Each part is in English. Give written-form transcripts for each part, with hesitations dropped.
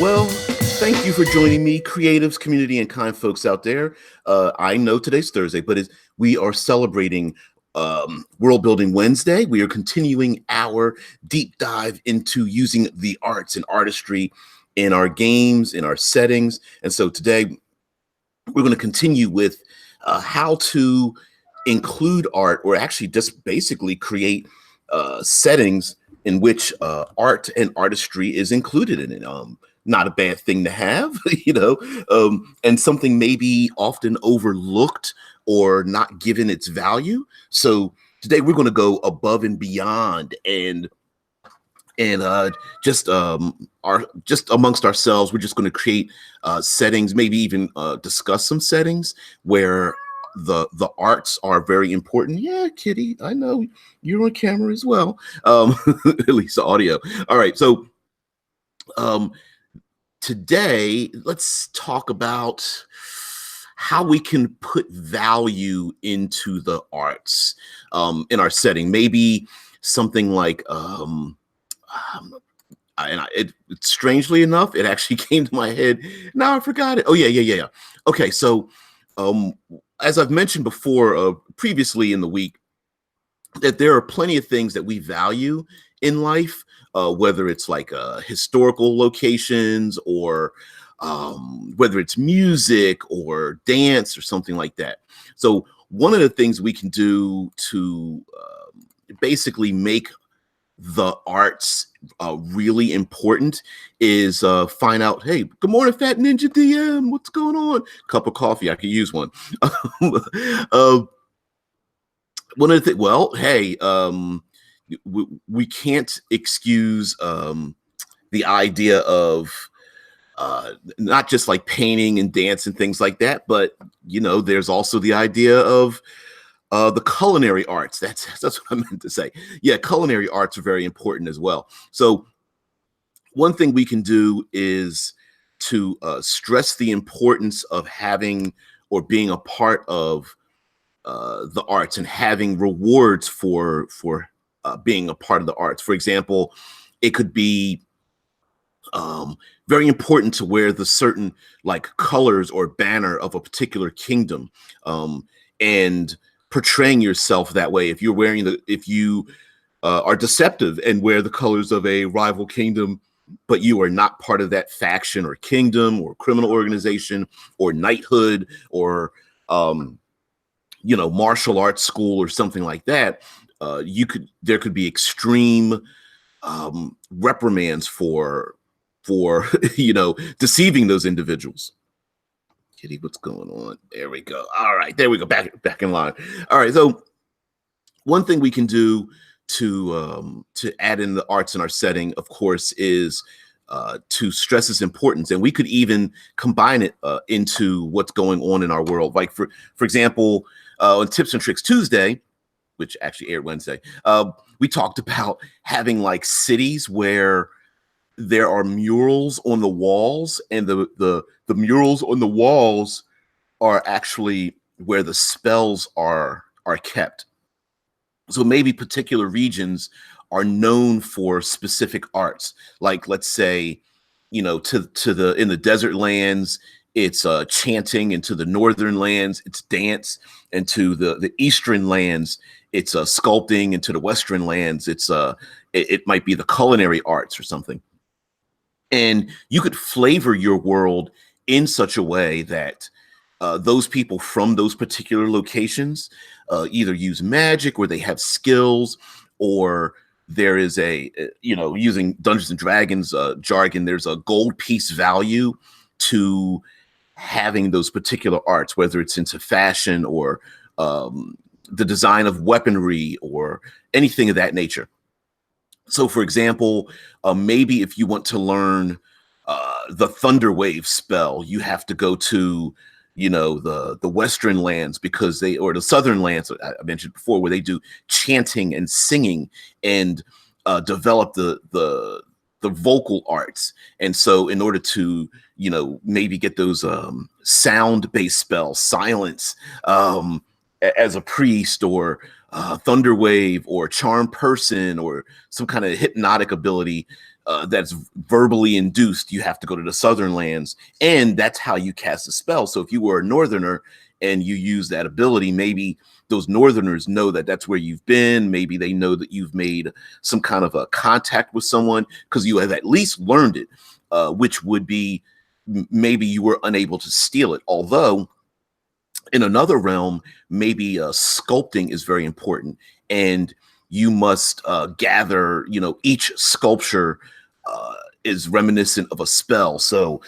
Well, thank you for joining me, creatives, community, and kind folks out there. I know today's Thursday, but we are celebrating World Building Wednesday. We are continuing our deep dive into using the arts and artistry in our games, in our settings. And so today we're going to continue with how to include art, or actually just basically create settings in which art and artistry is included in it. Not a bad thing to have, and something maybe often overlooked or not given its value. So today we're going to go above and beyond and just amongst ourselves, we're just going to create settings, maybe even discuss some settings where the arts are very important. Yeah, Kitty, I know you're on camera as well. At least the audio. All right, so today let's talk about how we can put value into the arts in our setting. Maybe something like strangely enough, it actually came to my head. Now I forgot it. Oh yeah. Okay, so as I've mentioned before, previously in the week, that there are plenty of things that we value in life, whether it's like historical locations or whether it's music or dance or something like that. So one of the things we can do to basically make the arts really important is find out, hey, good morning, Fat Ninja DM, what's going on? Cup of coffee, I could use one. One of the things, well, hey, we can't excuse the idea of not just like painting and dance and things like that, but there's also the idea of the culinary arts. That's what I meant to say. Yeah, culinary arts are very important as well. So one thing we can do is to stress the importance of having or being a part of the arts and having rewards for being a part of the arts. For example, it could be very important to wear the certain like colors or banner of a particular kingdom, and portraying yourself that way. If you're wearing if you are deceptive and wear the colors of a rival kingdom, but you are not part of that faction or kingdom or criminal organization or knighthood or martial arts school or something like that, there could be extreme reprimands for deceiving those individuals. Kitty, what's going on? There we go. All right, there we go. Back in line. All right, so one thing we can do to add in the arts in our setting, of course, is to stress its importance, and we could even combine it into what's going on in our world. Like for example, on Tips and Tricks Tuesday, which actually aired Wednesday, we talked about having like cities where there are murals on the walls, and the murals on the walls are actually where the spells are kept. So maybe particular regions are known for specific arts. Like, let's say, in the desert lands, it's chanting, and to the northern lands, it's dance, and to the eastern lands, it's sculpting, and to the western lands, it might be the culinary arts or something. And you could flavor your world in such a way that those people from those particular locations either use magic, or they have skills, or there is using Dungeons and Dragons jargon, there's a gold piece value to having those particular arts, whether it's into fashion or the design of weaponry or anything of that nature. So, for example, maybe if you want to learn the Thunder Wave spell, you have to go to, the Western lands, or the Southern lands I mentioned before, where they do chanting and singing and develop the vocal arts. And so, in order to, maybe get those sound-based spells, silence, as a priest, or thunder wave or charm person or some kind of hypnotic ability that's verbally induced, you have to go to the southern lands, and that's how you cast a spell. So if you were a northerner and you use that ability, maybe those northerners know that that's where you've been. Maybe they know that you've made some kind of a contact with someone because you have at least learned it, which would be maybe you were unable to steal it. Although in another realm, maybe sculpting is very important, and you must gather. Each sculpture is reminiscent of a spell. So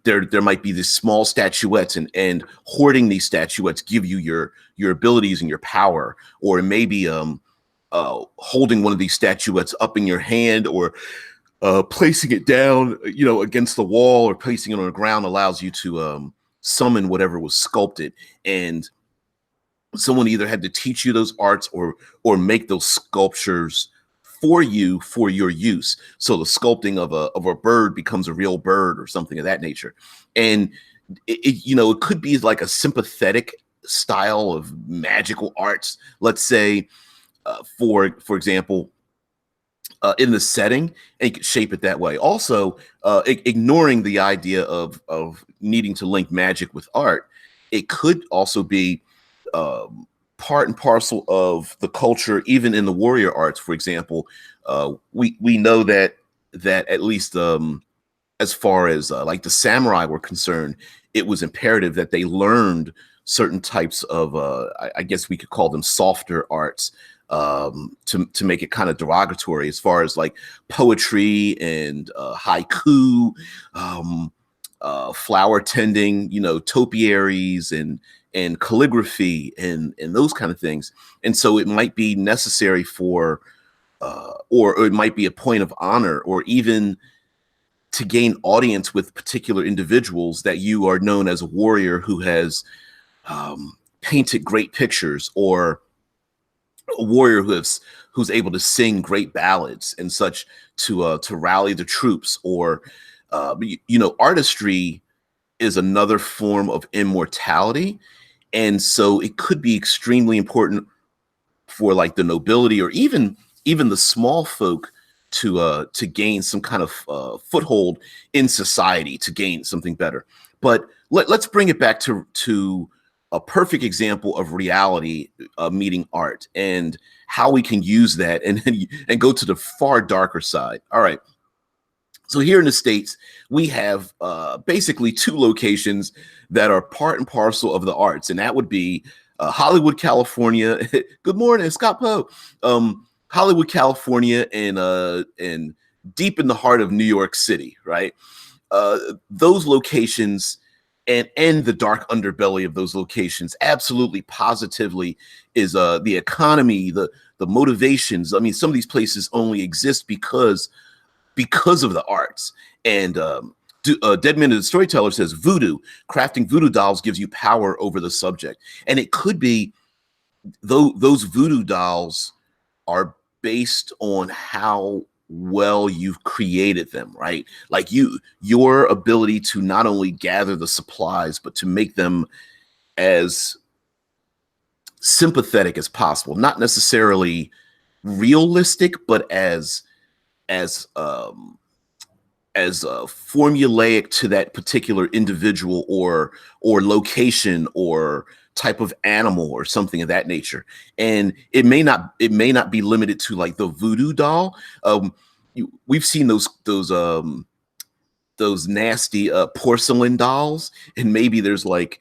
there might be these small statuettes, and hoarding these statuettes give you your abilities and your power, or maybe holding one of these statuettes up in your hand, or placing it down, against the wall, or placing it on the ground allows you to summon whatever was sculpted. And someone either had to teach you those arts or make those sculptures for you for your use. So the sculpting of a bird becomes a real bird or something of that nature. And it could be like a sympathetic style of magical arts. Let's say, for example, in the setting, and you could shape it that way. Also, ignoring the idea of needing to link magic with art, it could also be part and parcel of the culture, even in the warrior arts. For example, we know that at least as far as like the samurai were concerned, it was imperative that they learned certain types of I guess we could call them softer arts, to make it kind of derogatory, as far as like poetry and haiku, flower tending, topiaries and calligraphy and those kind of things. And so it might be necessary for or it might be a point of honor, or even to gain audience with particular individuals, that you are known as a warrior who has painted great pictures, or a warrior who's able to sing great ballads and such, to rally the troops. Or artistry is another form of immortality, and so it could be extremely important for like the nobility, or even the small folk, to gain some kind of foothold in society, to gain something better. But let's bring it back to a perfect example of reality meeting art, and how we can use that and go to the far darker side. All right. So here in the States, we have basically two locations that are part and parcel of the arts, and that would be Hollywood, California. Good morning, Scott Poe. Hollywood, California, and deep in the heart of New York City, right? Those locations and the dark underbelly of those locations, absolutely positively, is the economy, the motivations. I mean, some of these places only exist because of the arts. And Dead Man the Storyteller says, voodoo, crafting voodoo dolls gives you power over the subject. And it could be, though, those voodoo dolls are based on how well you've created them, right? Like your ability to not only gather the supplies, but to make them as sympathetic as possible, not necessarily realistic, but as formulaic to that particular individual or location or type of animal or something of that nature. And it may not be limited to like the voodoo doll. We've seen those nasty porcelain dolls, and maybe there's like,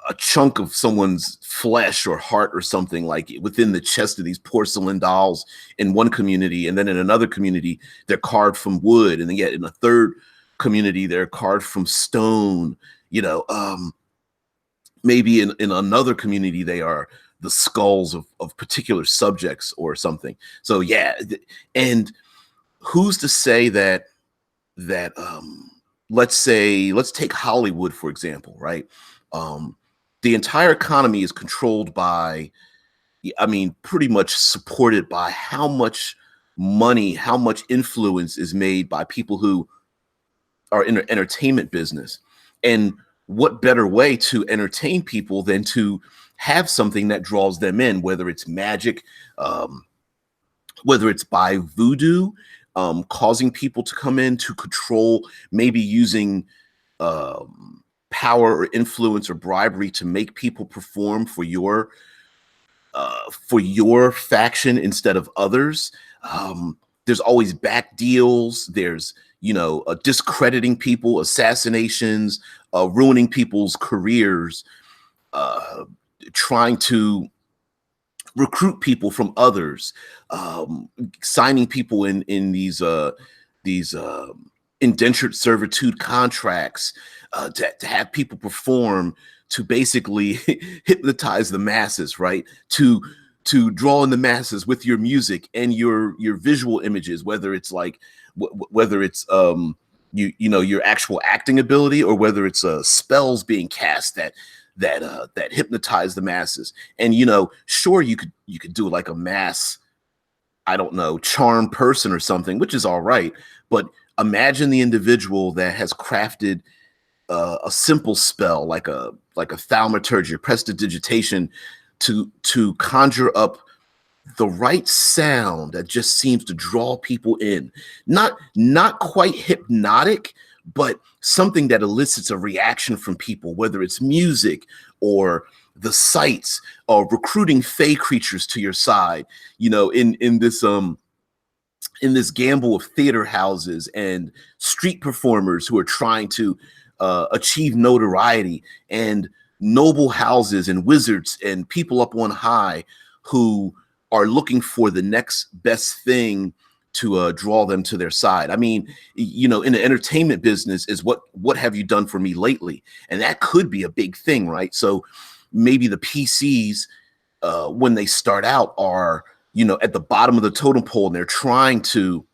a chunk of someone's flesh or heart or something like within the chest of these porcelain dolls in one community, and then in another community they're carved from wood, and then yet in a third community they're carved from stone. Maybe in another community they are the skulls of particular subjects or something. So yeah, and who's to say that let's take Hollywood for example, right? The entire economy is controlled by, pretty much supported by how much money, how much influence is made by people who are in the entertainment business. And what better way to entertain people than to have something that draws them in, whether it's magic, whether it's by voodoo, causing people to come in to control, maybe using power or influence or bribery to make people perform for your faction instead of others. There's always back deals. There's, discrediting people, assassinations, ruining people's careers, trying to recruit people from others, signing people in these indentured servitude contracts, to have people perform, to basically hypnotize the masses, right? To draw in the masses with your music and your visual images, whether it's like whether it's your actual acting ability, or whether it's spells being cast that hypnotize the masses. And sure, you could do like a mass, I don't know, charm person or something, which is all right, but imagine the individual that has crafted a simple spell like a thaumaturgy or prestidigitation to conjure up the right sound that just seems to draw people in. Not quite hypnotic, but something that elicits a reaction from people, whether it's music or the sights, or recruiting fey creatures to your side. In this gamble of theater houses and street performers who are trying to achieve notoriety, and noble houses and wizards and people up on high who are looking for the next best thing to draw them to their side. I mean, in the entertainment business is what have you done for me lately? And that could be a big thing, right? So maybe the PCs, when they start out, are, at the bottom of the totem pole, and they're trying to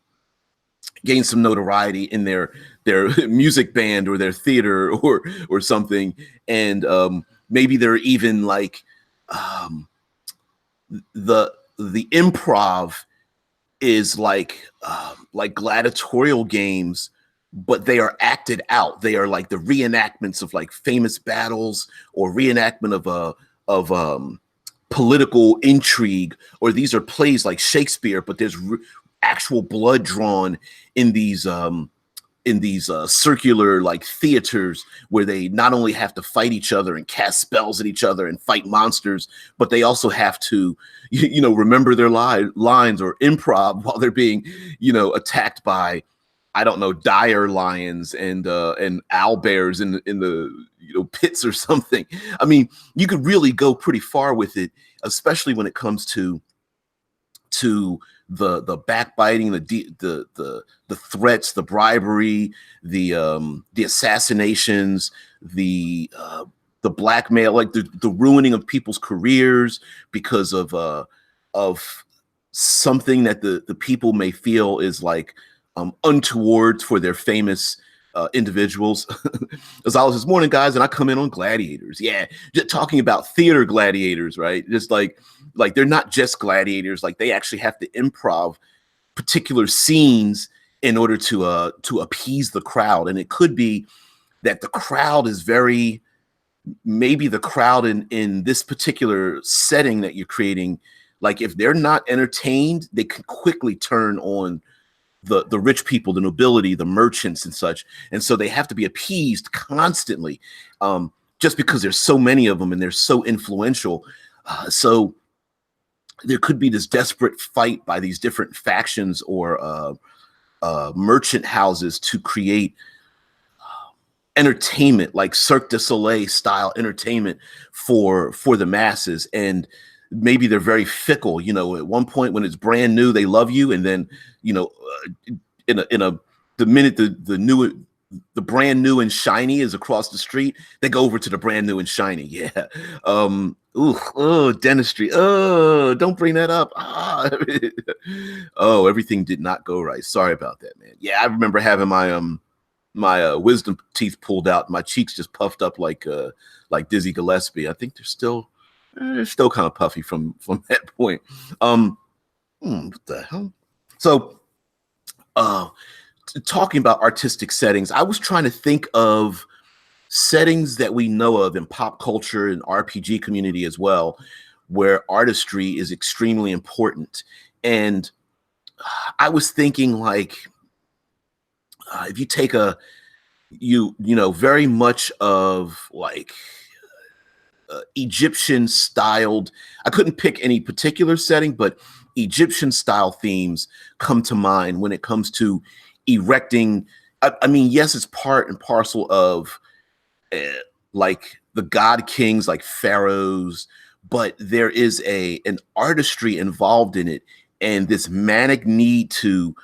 gain some notoriety in their music band or their theater or something. And maybe they're even like the improv is like gladiatorial games, but they are acted out. They are like the reenactments of like famous battles, or reenactment of political intrigue, or these are plays like Shakespeare, but there's actual blood drawn in these circular like theaters, where they not only have to fight each other and cast spells at each other and fight monsters, but they also have to remember their lines or improv while they're being attacked by, I don't know, dire lions and owl bears in the pits or something. I mean, you could really go pretty far with it, especially when it comes to the backbiting, the threats, the bribery, the assassinations, the blackmail, like the ruining of people's careers because of something that the people may feel is like untoward for their famous individuals. As I was this morning, guys, and I come in on gladiators. Yeah, just talking about theater gladiators, right? Just like they're not just gladiators. Like they actually have to improv particular scenes in order to appease the crowd. And it could be that the crowd is maybe the crowd in this particular setting that you're creating, like if they're not entertained, they can quickly turn on the rich people, the nobility, the merchants and such. And so they have to be appeased constantly, just because there's so many of them and they're so influential. So there could be this desperate fight by these different factions or merchant houses to create entertainment, like Cirque du Soleil style entertainment for the masses. And maybe they're very fickle. At one point when it's brand new, they love you, and then the minute the brand new and shiny is across the street, they go over to the brand new and shiny. Yeah. Dentistry. Oh, don't bring that up. Oh, everything did not go right. Sorry about that, man. Yeah, I remember having my wisdom teeth pulled out. My cheeks just puffed up like Dizzy Gillespie. I think they're still kind of puffy from that point. What the hell? So, talking about artistic settings, I was trying to think of settings that we know of in pop culture and RPG community as well, where artistry is extremely important. And I was thinking, like, if you take very much of like Egyptian styled, I couldn't pick any particular setting, but Egyptian style themes come to mind when it comes to erecting. I mean, yes, it's part and parcel of uh, like the god kings, like pharaohs, but there is an artistry involved in it, and this manic need to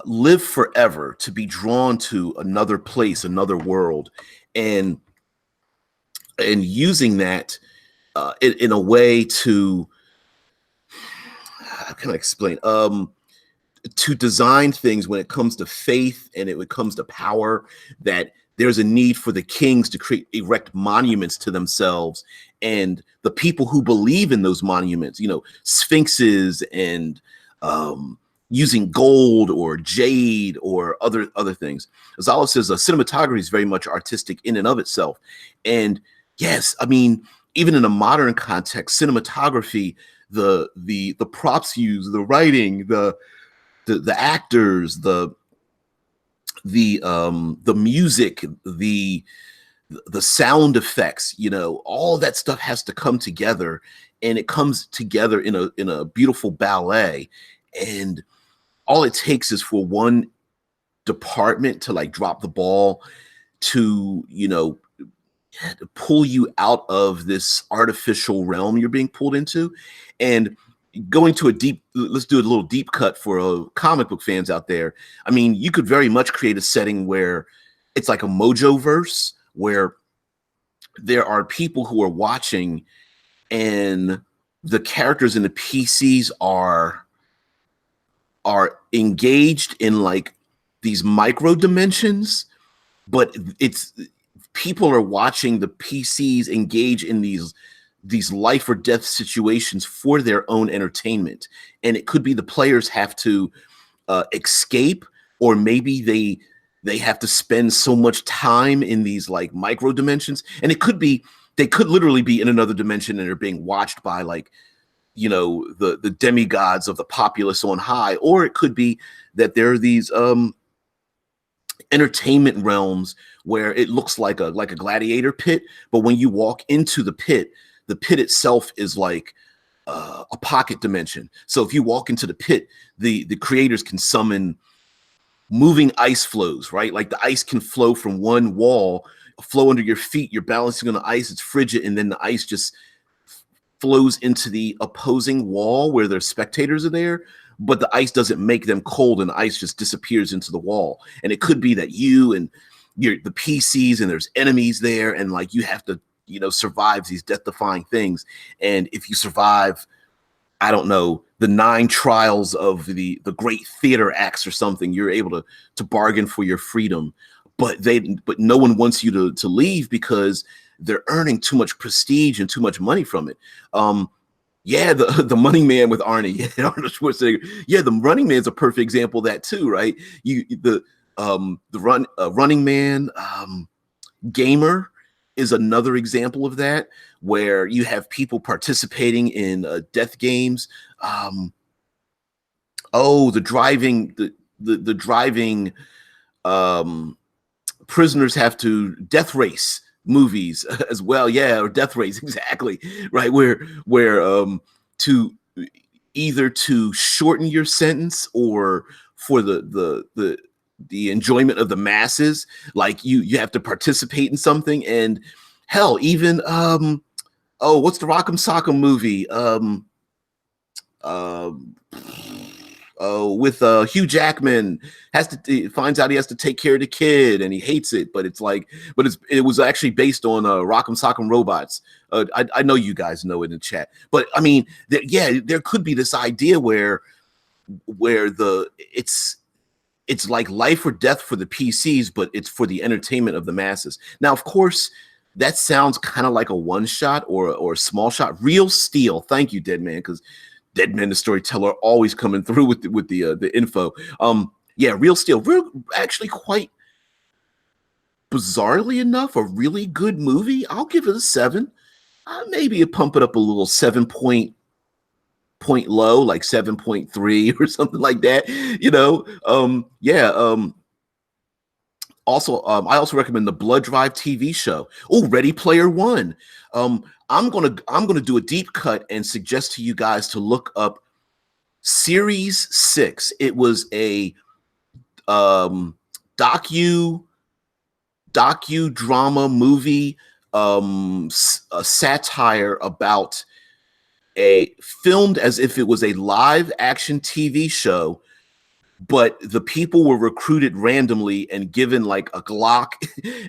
live forever, to be drawn to another place, another world, and using that in a way to, how can I explain? To design things when it comes to faith and when it comes to power, that there's a need for the kings to erect monuments to themselves and the people who believe in those monuments, sphinxes, and using gold or jade or other things. As Olive says, cinematography is very much artistic in and of itself. And yes, I mean, even in a modern context, cinematography, the props used, the writing, the actors, the music, the sound effects, all that stuff has to come together, and it comes together in a beautiful ballet. And all it takes is for one department to like drop the ball to, pull you out of this artificial realm you're being pulled into. And going to let's do a little deep cut for comic book fans out there. I mean, you could very much create a setting where it's like a Mojo verse, where there are people who are watching and the characters in the PCs are engaged in like these micro dimensions, but it's people are watching the PCs engage in these life or death situations for their own entertainment. And it could be the players have to escape, or maybe they have to spend so much time in these like micro dimensions. And it could be, they could literally be in another dimension and they're being watched by like, the demigods of the populace on high. Or it could be that there are these entertainment realms where it looks like a gladiator pit, but when you walk into the pit itself is like a pocket dimension. So if you walk into the pit, the creators can summon moving ice flows, right? Like the ice can flow from one wall, flow under your feet, you're balancing on the ice, it's frigid, and then the ice just flows into the opposing wall where their spectators are there, but the ice doesn't make them cold, and the ice just disappears into the wall. And it could be that you and the PCs, and there's enemies there, and like you have to survive these death-defying things. And if you survive, I don't know, the 9 trials of the great theater acts or something, you're able to bargain for your freedom. But no one wants you to leave because they're earning too much prestige and too much money from it. Yeah, the Running Man with Arnie. Yeah, Arnold Schwarzenegger. Yeah, the Running Man's a perfect example of that too, right? The Running Man gamer is another example of that, where you have people participating in death games. The driving prisoners have to death race movies as well. Yeah, or death race, exactly, right? Where to either to shorten your sentence or for the enjoyment of the masses, like you have to participate in something. And hell, even what's the Rock'em Sock'em movie? With Hugh Jackman finds out he has to take care of the kid and he hates it, but it was actually based on Rock'em Sock'em Robots. I know you guys know it in chat, but I mean, there could be this idea where it's like life or death for the PCs, but it's for the entertainment of the masses. Now, of course, that sounds kind of like a one shot or a small shot. Real Steel, thank you, Dead Man, because Dead Man the Storyteller always coming through with the info. Yeah, Real Steel, actually quite bizarrely enough, a really good movie. I'll give it a 7. Maybe you pump it up a little, 7 point low, like 7.3 or something like that. Yeah. Also, I also recommend the Blood Drive TV show. Oh, Ready Player One. I'm gonna do a deep cut and suggest to you guys to look up Series 6. It was a docu drama movie, a satire about a filmed as if it was a live action TV show, but the people were recruited randomly and given like a Glock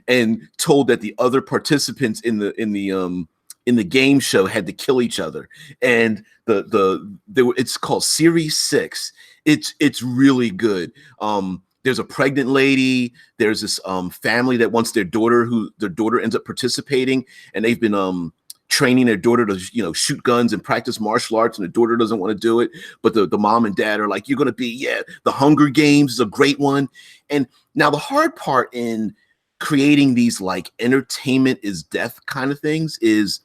and told that the other participants in the game show had to kill each other. And it's called Series 6. It's really good. There's a pregnant lady. There's this family that wants their daughter ends up participating, and they've been training their daughter to shoot guns and practice martial arts, and the daughter doesn't want to do it, but the mom and dad are like, you're going to be, the Hunger Games is a great one. And now the hard part in creating these like entertainment is death kind of things is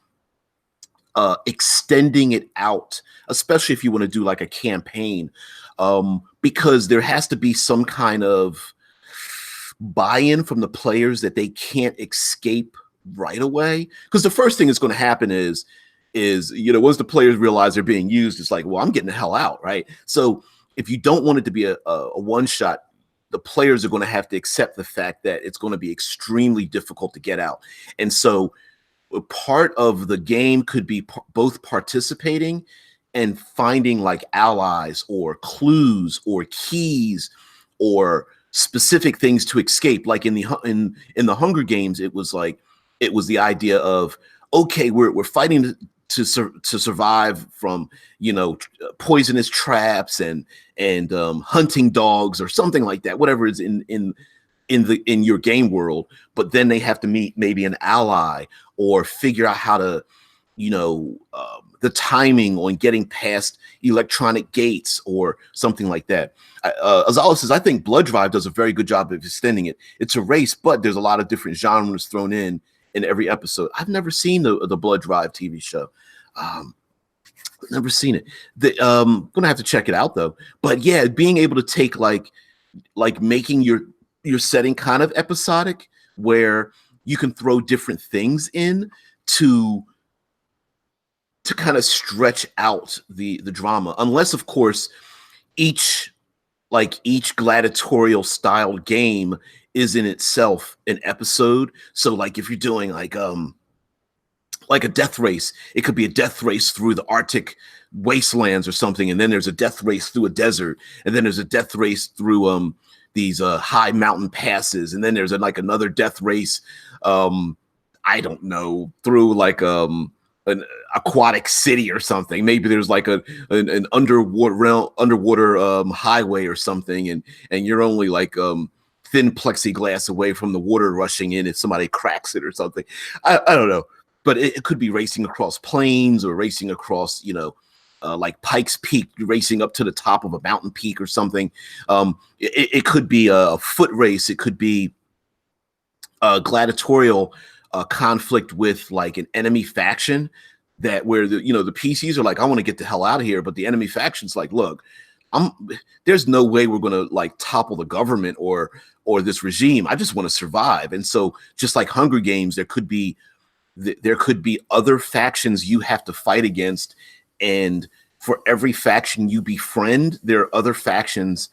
extending it out, especially if you want to do like a campaign, because there has to be some kind of buy-in from the players that they can't escape right away. Because the first thing that's going to happen is once the players realize they're being used, it's like, well, I'm getting the hell out, right? So if you don't want it to be a one-shot, the players are going to have to accept the fact that it's going to be extremely difficult to get out. And so part of the game could be both participating and finding like allies or clues or keys or specific things to escape. Like in the Hunger Games, it was the idea of, okay, we're fighting to survive from poisonous traps and hunting dogs or something like that, whatever is in your game world. But then they have to meet maybe an ally or figure out how to the timing on getting past electronic gates or something like that. Azala says, I think Blood Drive does a very good job of extending it. It's a race, but there's a lot of different genres thrown in every episode. I've never seen the Blood Drive TV show. Never seen it. Gonna have to check it out though. But yeah, being able to take like making your setting kind of episodic, where you can throw different things in to kind of stretch out the drama, unless of course each gladiatorial style game is in itself an episode. So like if you're doing like a death race, it could be a death race through the Arctic wastelands or something, and then there's a death race through a desert, and then there's a death race through these high mountain passes, and then there's another death race, I don't know, through like an aquatic city or something. Maybe there's like an underwater highway or something, and you're only like thin plexiglass away from the water rushing in if somebody cracks it or something. I don't know, but it could be racing across plains or racing across like Pikes Peak, racing up to the top of a mountain peak or something. It could be a foot race. It could be a gladiatorial conflict with like an enemy faction, that where the PCs are like, I want to get the hell out of here, but the enemy faction's like, look, there's no way we're going to like topple the government or this regime. I just want to survive. And so just like Hunger Games, there could be other factions you have to fight against, and for every faction you befriend, there are other factions.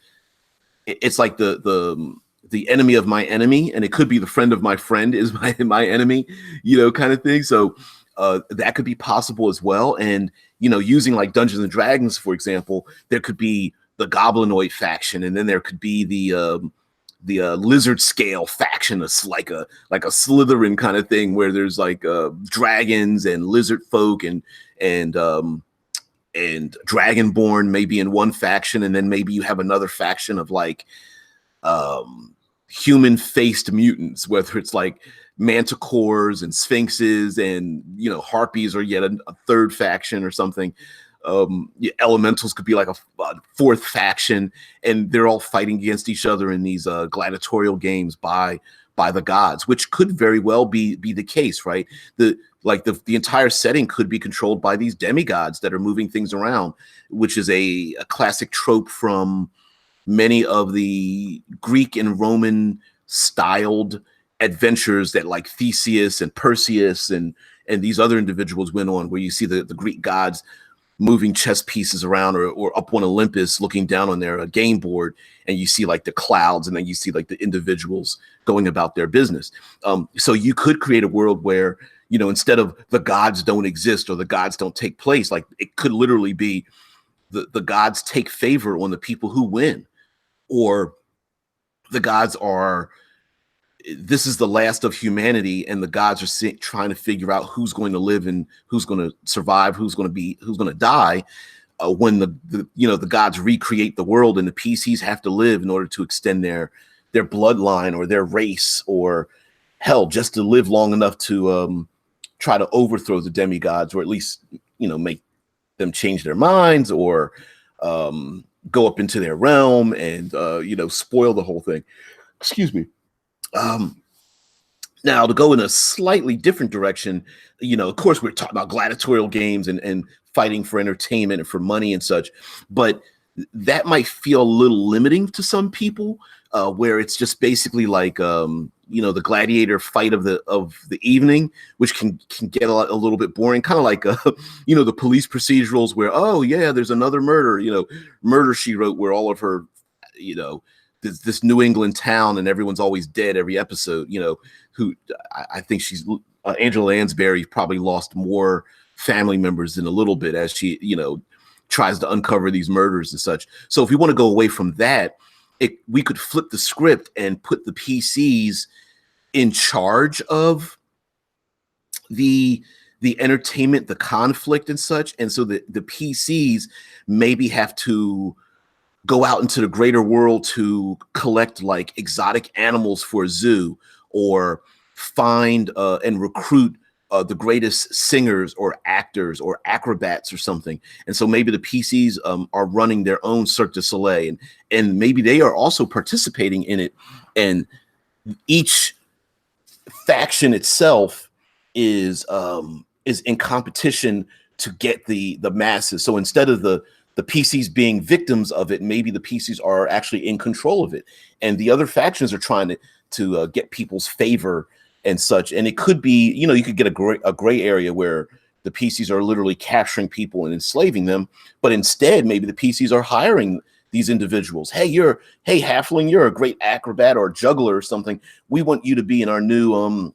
It's like the enemy of my enemy, and it could be the friend of my friend is my enemy, kind of thing. So that could be possible as well. And using like Dungeons and Dragons, for example, there could be the Goblinoid faction, and then there could be the lizard scale faction. It's like a Slytherin kind of thing, where there's like dragons and lizard folk and dragonborn maybe in one faction, and then maybe you have another faction of like human faced mutants, whether it's like manticores and sphinxes and harpies, or yet a third faction or something. Elementals could be like a fourth faction, and they're all fighting against each other in these gladiatorial games by by the gods, which could very well be the case, right? The entire setting could be controlled by these demigods that are moving things around, which is a classic trope from many of the Greek and Roman styled adventures that like Theseus and Perseus and these other individuals went on, where you see the Greek gods moving chess pieces around, or up on Olympus looking down on their game board, and you see like the clouds, and then you see like the individuals going about their business. So you could create a world where, you know, instead of the gods don't exist or the gods don't take place, like it could literally be the gods take favor on the people who win, or the gods are, this is the last of humanity, and the gods are trying to figure out who's going to live and who's going to survive, who's going to die. When the gods recreate the world, and the PCs have to live in order to extend their bloodline or their race, or hell, just to live long enough to try to overthrow the demigods, or at least, you know, make them change their minds, or go up into their realm and you know, spoil the whole thing. Excuse me. Now, to go in a slightly different direction, you know, of course, we're talking about gladiatorial games and fighting for entertainment and for money and such, but that might feel a little limiting to some people, where it's just basically like, you know, the gladiator fight of the evening, which can get a little bit boring, kind of like, you know, the police procedurals where, oh yeah, there's another murder, you know, Murder, She Wrote, where all of her, you know, this New England town and everyone's always dead every episode, you know, who I think she's Angela Lansbury probably lost more family members in a little bit as she, you know, tries to uncover these murders and such. So if we want to go away from that, we could flip the script and put the PCs in charge of the entertainment, the conflict and such. And so the PCs maybe have to go out into the greater world to collect like exotic animals for a zoo, or find and recruit the greatest singers or actors or acrobats or something. And so maybe the PCs are running their own Cirque du Soleil, and maybe they are also participating in it. And each faction itself is in competition to get the masses. So instead of the PCs being victims of it, maybe the PCs are actually in control of it, and the other factions are trying to get people's favor and such. And it could be, you know, you could get a gray area where the PCs are literally capturing people and enslaving them, but instead maybe the PCs are hiring these individuals. Hey, halfling, you're a great acrobat or juggler or something. We want you to be in our new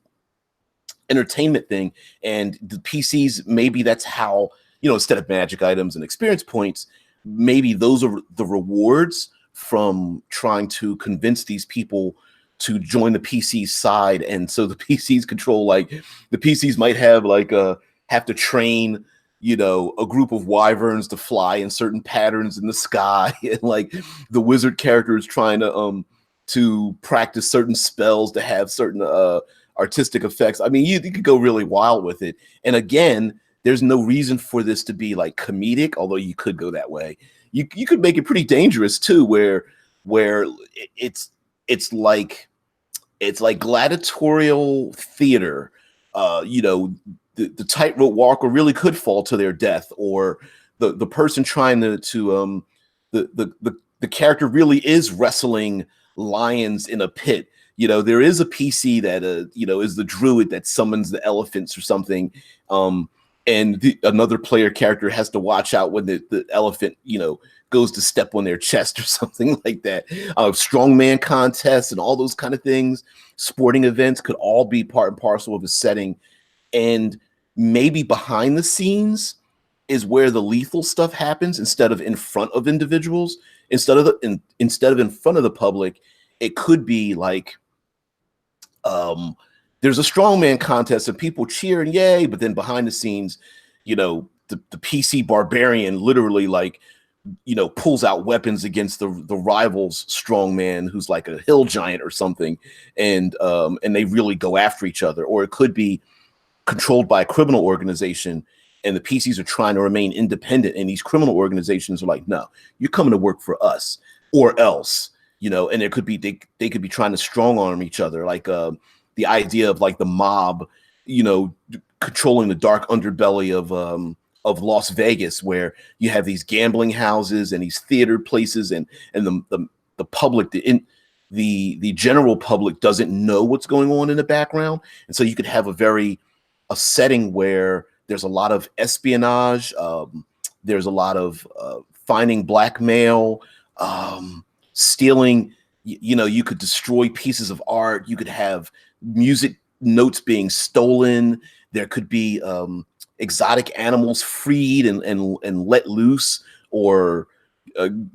entertainment thing. And the PCs, maybe that's how, you know, instead of magic items and experience points, maybe those are the rewards from trying to convince these people to join the PC side. And so the PCs control, like the PCs might have like have to train, you know, a group of wyverns to fly in certain patterns in the sky, and like the wizard character is trying to practice certain spells to have certain artistic effects. I mean, you could go really wild with it. And again, there's no reason for this to be like comedic, although you could go that way. You could make it pretty dangerous too, where it's like gladiatorial theater. You know, the tightrope walker really could fall to their death, or the person trying the character really is wrestling lions in a pit. You know, there is a PC that you know, is the druid that summons the elephants or something. And another player character has to watch out when the elephant, you know, goes to step on their chest or something like that. Strongman contests and all those kind of things, sporting events could all be part and parcel of a setting. And maybe behind the scenes is where the lethal stuff happens, instead of in front of individuals, instead of in front of the public. It could be like, there's a strongman contest and people cheer and yay, but then behind the scenes, you know, the PC barbarian literally, like, you know, pulls out weapons against the rival's strongman, who's like a hill giant or something, and they really go after each other. Or it could be controlled by a criminal organization, and the PCs are trying to remain independent, and these criminal organizations are like, no, you're coming to work for us, or else, and there could be they could be trying to strong arm each other, like the idea of like the mob, controlling the dark underbelly of Las Vegas, where you have these gambling houses and these theater places, and the public, the general public doesn't know what's going on in the background, and so you could have a setting where there's a lot of espionage, there's a lot of finding blackmail, stealing. You could destroy pieces of art. You could have music notes being stolen. There could be exotic animals freed and let loose, or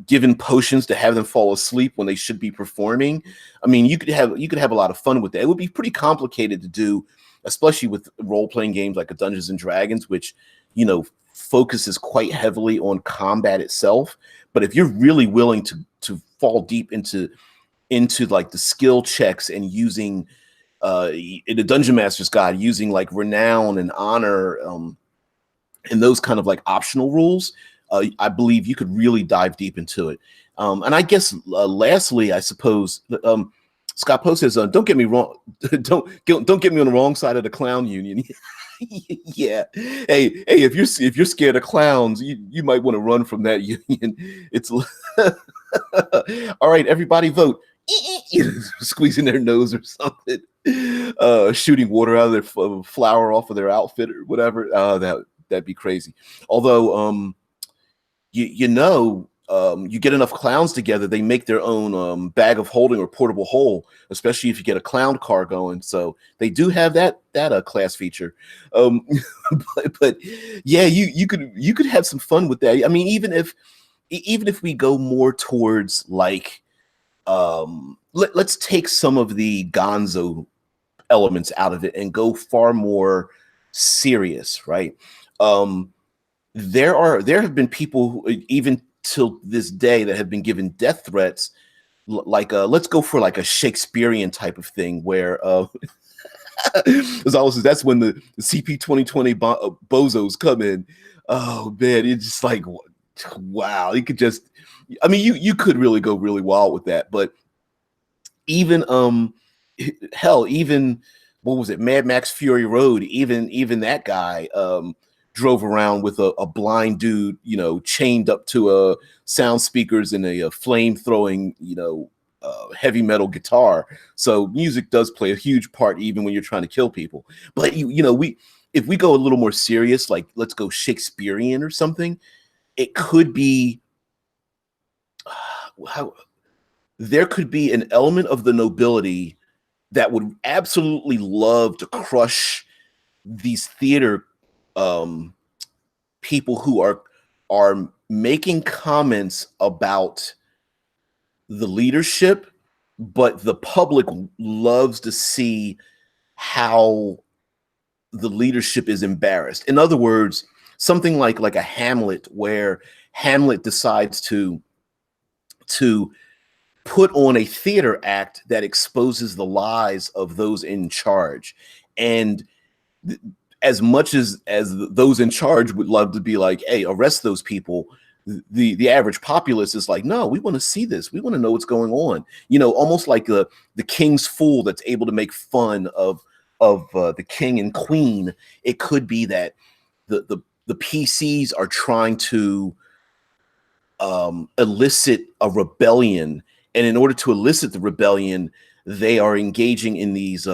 given potions to have them fall asleep when they should be performing. I mean, you could have a lot of fun with that. It would be pretty complicated to do, especially with role-playing games like a Dungeons and Dragons, which focuses quite heavily on combat itself. But if you're really willing to fall deep into like the skill checks and using in the Dungeon Master's Guide, using like renown and honor and those kind of like optional rules, I believe you could really dive deep into it. And I guess lastly, I suppose Scott Poe says, "Don't get me wrong, don't get me on the wrong side of the clown union." Yeah. Hey, if you're scared of clowns, you might want to run from that union. It's all right. Everybody vote. Squeezing their nose or something, shooting water out of their flour off of their outfit or whatever. That'd be crazy. Although, you get enough clowns together, they make their own bag of holding or portable hole, especially if you get a clown car going. So they do have that class feature. But yeah, you could have some fun with that. I mean, even if we go more towards like, let's take some of the gonzo elements out of it and go far more serious, right? There have been people who, even till this day, that have been given death threats, like let's go for like a Shakespearean type of thing, where as always, that's when the CP 2020 bozos come in. Oh man, it's just like, wow, you could just, I mean, you could really go really wild with that. But even hell, even what was it, Mad Max Fury Road, even that guy drove around with a blind dude, chained up to sound speakers and a flame throwing, heavy metal guitar. So music does play a huge part, even when you're trying to kill people. But if we go a little more serious, like let's go Shakespearean or something, it could be there could be an element of the nobility that would absolutely love to crush these theater people who are making comments about the leadership, but the public loves to see how the leadership is embarrassed. In other words, something like a Hamlet, where Hamlet decides to put on a theater act that exposes the lies of those in charge. And as much as those in charge would love to be like, hey, arrest those people, the average populace is like, no, we want to see this. We want to know what's going on. Almost like the king's fool that's able to make fun of the king and queen. It could be that the PCs are trying to elicit a rebellion, and in order to elicit the rebellion, they are engaging in these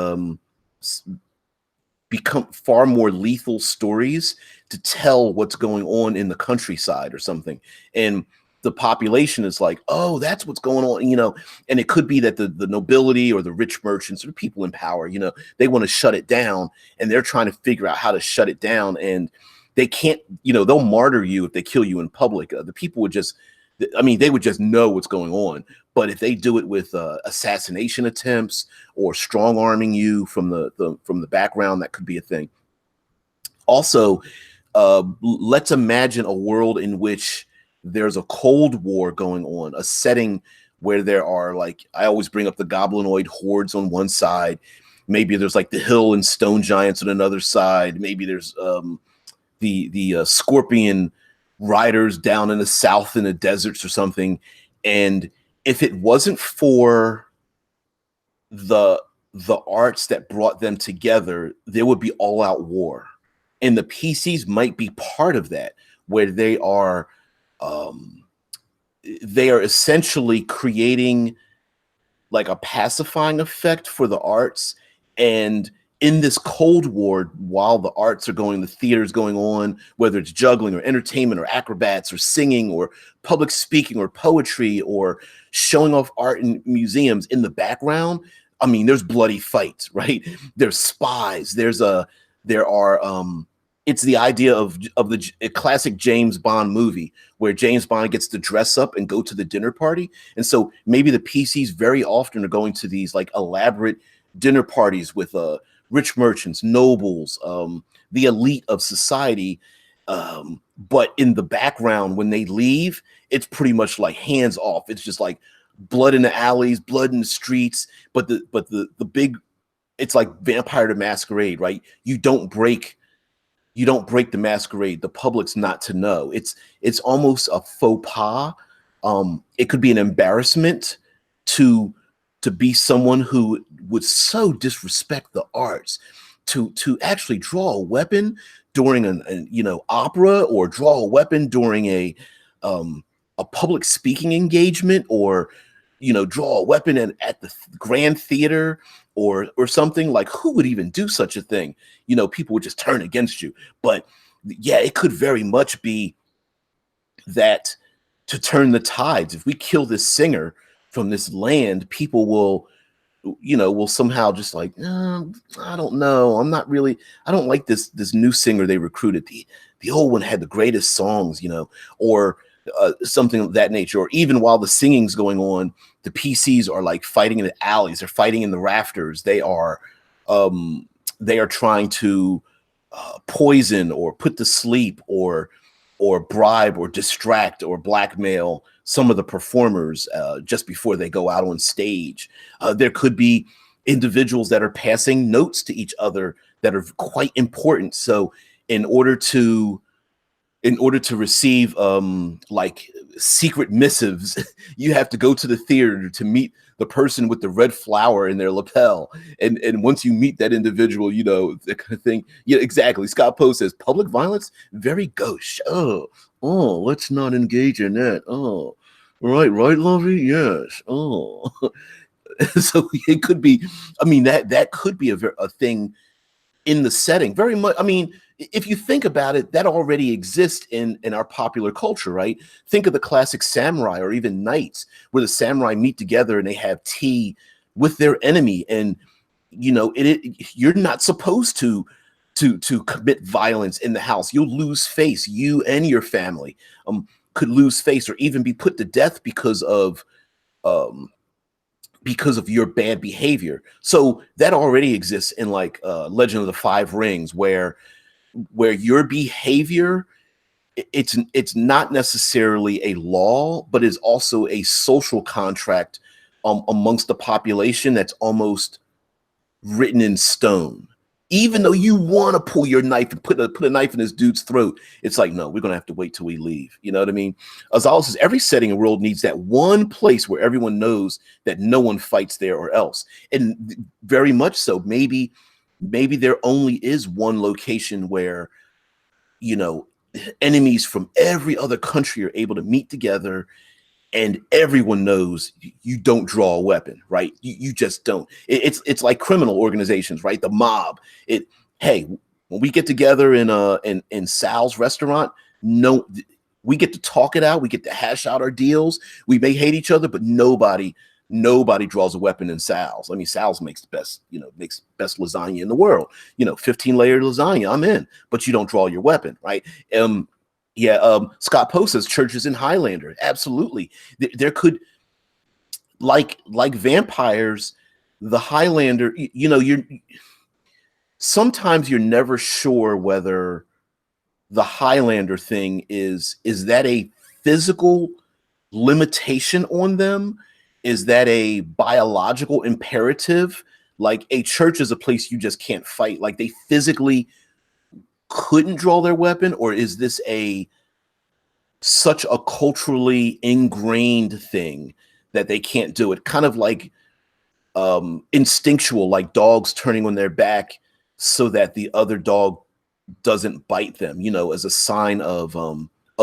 become far more lethal stories to tell what's going on in the countryside or something. And the population is like, oh, that's what's going on, and it could be that the nobility or the rich merchants or people in power, they want to shut it down, and they're trying to figure out how to shut it down. And they can't, they'll martyr you if they kill you in public. The people would just, they would just know what's going on. But if they do it with assassination attempts or strong arming you from the background, that could be a thing. Also, let's imagine a world in which there's a Cold War going on, a setting where there are, like, I always bring up the goblinoid hordes on one side. Maybe there's like the hill and stone giants on another side. Maybe there's the scorpion riders down in the south in the deserts or something. And if it wasn't for the arts that brought them together, there would be all out war. And the PCs might be part of that, where um, they are essentially creating like a pacifying effect for the arts. And in this Cold War, while the arts are going, the theater's going on, whether it's juggling or entertainment or acrobats or singing or public speaking or poetry or showing off art in museums, in the background, I mean, there's bloody fights, right? There's spies. There are it's the idea of the a classic James Bond movie where James Bond gets to dress up and go to the dinner party. And so maybe the PCs very often are going to these like elaborate dinner parties with rich merchants, nobles, the elite of society. But in the background, when they leave, it's pretty much like hands off. It's just like blood in the alleys, blood in the streets. But the big, it's like Vampire the Masquerade, right? You don't break the masquerade. The public's not to know. It's almost a faux pas. It could be an embarrassment to be someone who would so disrespect the arts, to actually draw a weapon during an opera, or draw a weapon during a public speaking engagement, or draw a weapon at the Grand Theater or something. Like, who would even do such a thing? People would just turn against you. But yeah, it could very much be that, to turn the tides. If we kill this singer from this land, people will somehow just like, I don't know. I don't like this new singer they recruited. The old one had the greatest songs, or something of that nature. Or even while the singing's going on, the PCs are like fighting in the alleys. They're fighting in the rafters. They are trying to poison or put to sleep or bribe or distract or blackmail some of the performers just before they go out on stage. There could be individuals that are passing notes to each other that are quite important. So in order to receive like secret missives, you have to go to the theater to meet the person with the red flower in their lapel. And once you meet that individual, that kind of thing. Yeah, exactly. Scott Poe says public violence, very gauche. Oh, let's not engage in that. Oh, right, Lovey? Yes. Oh. So it could be, I mean, that could be a thing in the setting. Very much. I mean, if you think about it, that already exists in our popular culture, right? Think of the classic samurai or even knights, where the samurai meet together and they have tea with their enemy. And you're not supposed to commit violence in the house. You'll lose face. You and your family could lose face, or even be put to death because of your bad behavior. So that already exists in like Legend of the Five Rings, where your behavior, it's not necessarily a law, but is also a social contract amongst the population that's almost written in stone. Even though you want to pull your knife and put a knife in this dude's throat, it's like, no, we're going to have to wait till we leave. You know what I mean? Azal says every setting in the world needs that one place where everyone knows that no one fights there or else. And very much so. Maybe there only is one location where, enemies from every other country are able to meet together, and everyone knows you don't draw a weapon, right? You just don't. It's like criminal organizations, right? The mob. Hey, when we get together in Sal's restaurant, no, we get to talk it out. We get to hash out our deals. We may hate each other, but nobody draws a weapon in Sal's. I mean, Sal's makes best lasagna in the world. 15-layer lasagna, I'm in. But you don't draw your weapon, right? Scott Poe says churches in Highlander. Absolutely. There could, like vampires, the Highlander, sometimes you're never sure whether the Highlander thing is that a physical limitation on them? Is that a biological imperative? Like, a church is a place you just can't fight. Like, they physically couldn't draw their weapon? Or is this such a culturally ingrained thing that they can't do it, kind of like instinctual, like dogs turning on their back so that the other dog doesn't bite them, you know, as a sign of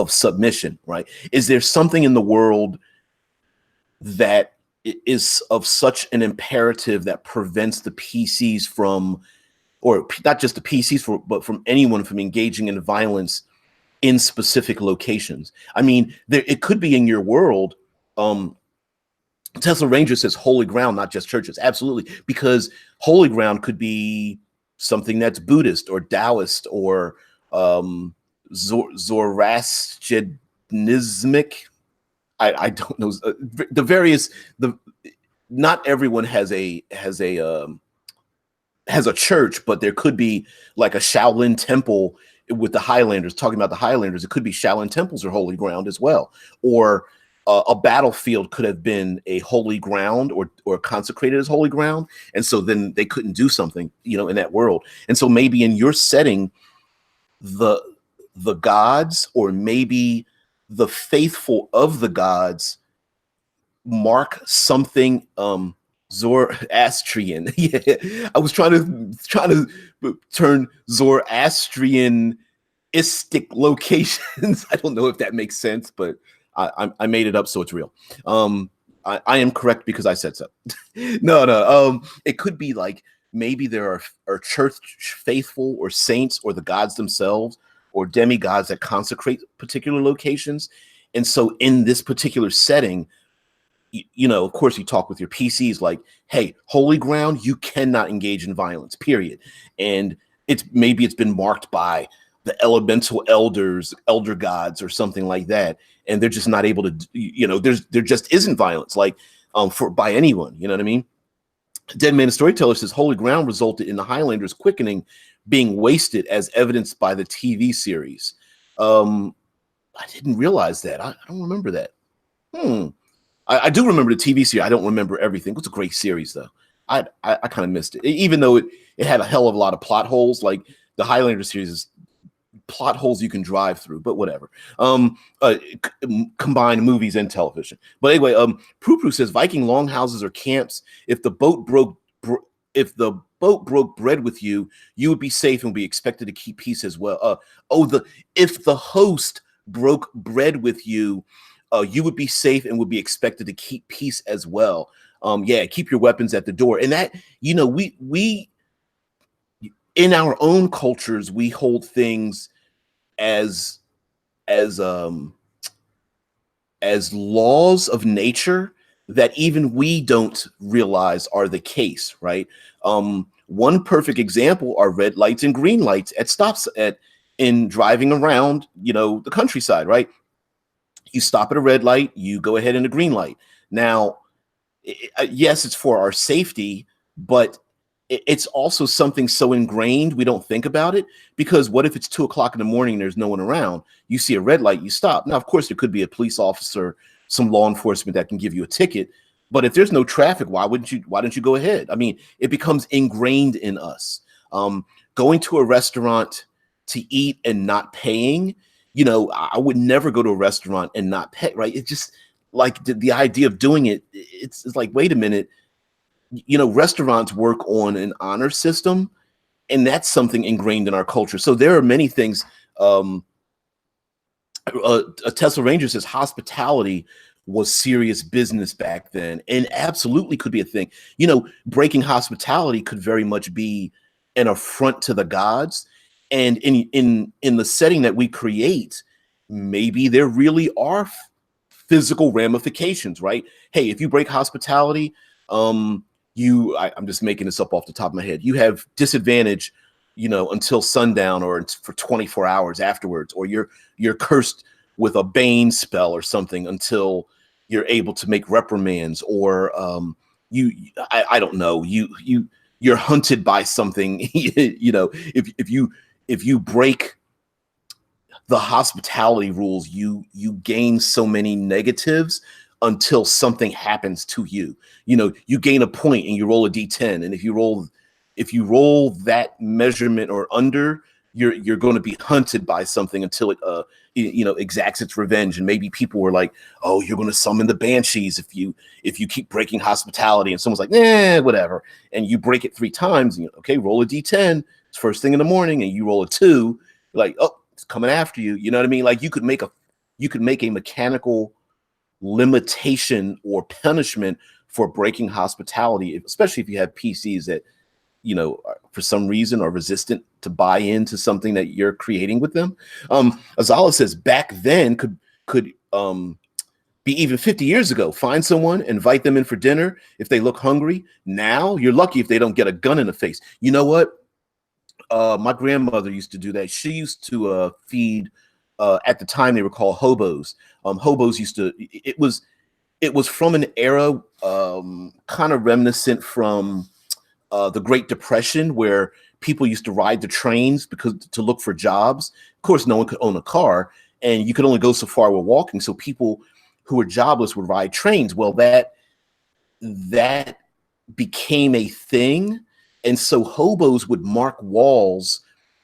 submission, right? Is there something in the world that is of such an imperative that prevents the PCs from, or not just the PCs, but from anyone from engaging in violence in specific locations? I mean, it could be in your world. Tesla Ranger says holy ground, not just churches. Absolutely. Because holy ground could be something that's Buddhist or Taoist or Zoroastrianismic. I don't know. Not everyone has a church, but there could be like a Shaolin temple with the Highlanders. Talking about the Highlanders, it could be Shaolin temples or holy ground as well. Or a battlefield could have been a holy ground or consecrated as holy ground. And so then they couldn't do something, you know, in that world. And so maybe in your setting, the gods, or maybe the faithful of the gods, mark something Zoroastrian. Yeah, I was trying to turn Zoroastrianistic locations. I don't know if that makes sense, but I made it up, so it's real. I am correct because I said so. No. It could be like maybe there are church faithful or saints or the gods themselves or demigods that consecrate particular locations. And so in this particular setting, you know, of course, you talk with your PCs like, hey, holy ground, you cannot engage in violence, period. And maybe it's been marked by the elemental elders, elder gods, or something like that, and they're just not able to, you know, there just isn't violence like by anyone. You know what I mean? Dead Man Storyteller says holy ground resulted in the Highlanders quickening being wasted, as evidenced by the TV series. I didn't realize that. I don't remember that. I do remember the TV series. I don't remember everything. It was a great series, though. I kind of missed it, even though it had a hell of a lot of plot holes. Like the Highlander series is plot holes you can drive through, but whatever. Combined movies and television. But anyway, Prue says Viking longhouses or camps. If the boat broke bread with you, you would be safe and be expected to keep peace as well. If the host broke bread with you, you would be safe and would be expected to keep peace as well. Yeah, keep your weapons at the door. And that, you know, we in our own cultures, we hold things as laws of nature that even we don't realize are the case, right? One perfect example are red lights and green lights at stops in driving around, you know, the countryside, right? You stop at a red light, you go ahead in a green light. Now, yes, it's for our safety, but it's also something so ingrained we don't think about it. Because what if it's 2 o'clock in the morning and there's no one around? You see a red light, you stop. Now, of course, there could be a police officer, some law enforcement that can give you a ticket. But if there's no traffic, why don't you go ahead? I mean, it becomes ingrained in us. Going to a restaurant to eat and not paying, you know, I would never go to a restaurant and not pay, right? It's just like the idea of doing it. It's like, wait a minute. You know, restaurants work on an honor system, and that's something ingrained in our culture. So there are many things. A Tesla Ranger says hospitality was serious business back then, and absolutely could be a thing. You know, breaking hospitality could very much be an affront to the gods. And in the setting that we create, maybe there really are physical ramifications, right? Hey, if you break hospitality, I'm just making this up off the top of my head. You have disadvantage, you know, until sundown or for 24 hours afterwards, or you're cursed with a bane spell or something until you're able to make reprimands, or I don't know, you're hunted by something. You know, if you break the hospitality rules, you gain so many negatives until something happens to you. You know, you gain a point and you roll a D10. And if you roll that measurement or under, you're going to be hunted by something until it exacts its revenge. And maybe people were like, oh, you're going to summon the banshees if you keep breaking hospitality. And someone's like, whatever. And you break it 3 times, and okay, roll a D10. It's first thing in the morning, and you roll a 2, like, oh, it's coming after you. You know what I mean? Like you could make a mechanical limitation or punishment for breaking hospitality, especially if you have PCs that, for some reason are resistant to buy into something that you're creating with them. Azala says back then could be even 50 years ago. Find someone, invite them in for dinner. If they look hungry, now you're lucky if they don't get a gun in the face. You know what? My grandmother used to do that. She used to feed, at the time they were called hobos. Hobos used to, it was from an era kind of reminiscent from the Great Depression, where people used to ride the trains to look for jobs. Of course, no one could own a car, and you could only go so far with walking. So people who were jobless would ride trains. Well, that became a thing, and so hobos would mark walls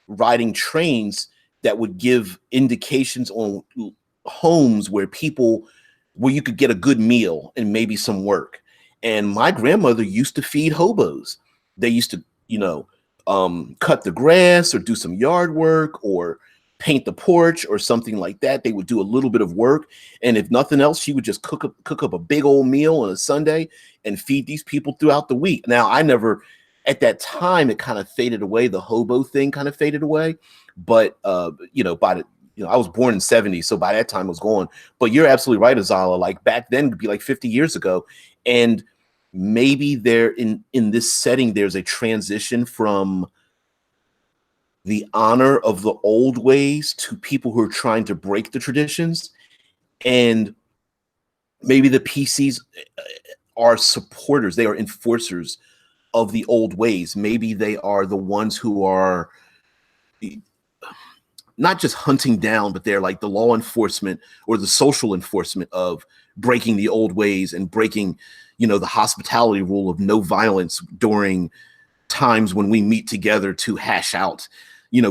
riding trains that would give indications on homes where you could get a good meal and maybe some work. And my grandmother used to feed hobos. They used to, cut the grass or do some yard work or paint the porch or something like that. They would do a little bit of work. And if nothing else, she would just cook up a big old meal on a Sunday and feed these people throughout the week. Now, at that time, it kind of faded away. The hobo thing kind of faded away. But, I was born in '70, so by that time it was gone. But you're absolutely right, Azala. Like back then, it'd be like 50 years ago. And maybe there in this setting, there's a transition from the honor of the old ways to people who are trying to break the traditions. And maybe the PCs are supporters. They are enforcers of the old ways. Maybe they are the ones who are not just hunting down, but they're like the law enforcement or the social enforcement of breaking the old ways and breaking, the hospitality rule of no violence during times when we meet together to hash out,